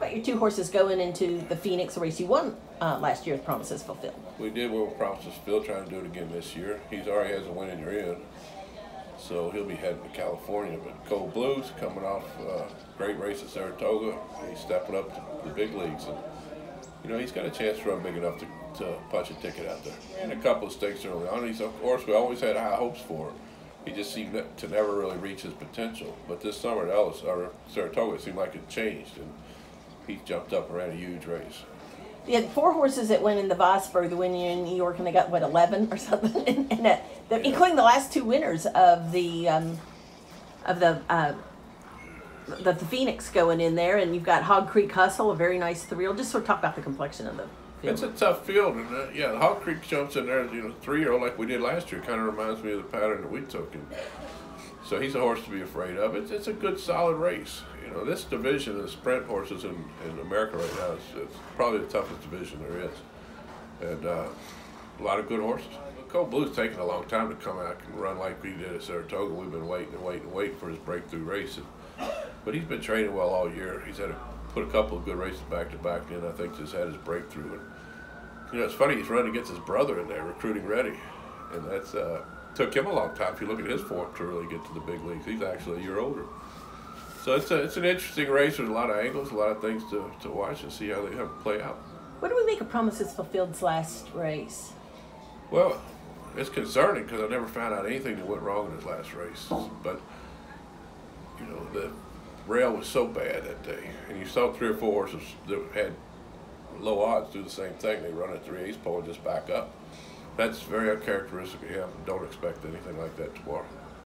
about your 2 horses going into the Phoenix race you won last year with Promises Fulfilled? We did win with Promises Fulfilled, trying to do it again this year. He's already has a win in your end, so he'll be heading to California. But Cove Blue's coming off a great race at Saratoga. He's stepping up to the big leagues, and you know he's got a chance to run big enough to punch a ticket out there. And a couple of stakes early on. He's, of course, we always had high hopes for. He just seemed to never really reach his potential. But this summer at Ellis or Saratoga, it seemed like it changed, and he jumped up and ran a huge race. You had 4 horses that went in the Vosburg, the win in New York, and they got, what, 11 or something? Including the last 2 winners of the Phoenix going in there, and you've got Hog Creek Hustle, a very nice 3-year-old. Just sort of talk about the complexion of the field. It's a tough field, and yeah, the Hog Creek jumps in there, you know, 3-year-old like we did last year. Kind of reminds me of the pattern that we took, and so he's a horse to be afraid of. It's a good, solid race. You know, this division of sprint horses in America right now is probably the toughest division there is, and a lot of good horses. Cove Blue's taken a long time to come out and run like we did at Saratoga. We've been waiting for his breakthrough race, but he's been training well all year. He's had put a couple of good races back to back, and I think just had his breakthrough. And you know, it's funny, he's running against his brother in there, recruiting ready, and that's took him a long time. If you look at his form to really get to the big leagues, he's actually a year older. So it's an interesting race. There's a lot of angles, a lot of things to watch and see how they play out. What do we make of Promises Fulfilled's last race? Well, it's concerning because I never found out anything that went wrong in his last race. But you know, the rail was so bad that day, and you saw 3 or 4 horses that had low odds do the same thing. They run at 3/8 pole and just back up. That's very uncharacteristic of him. Don't expect anything like that tomorrow.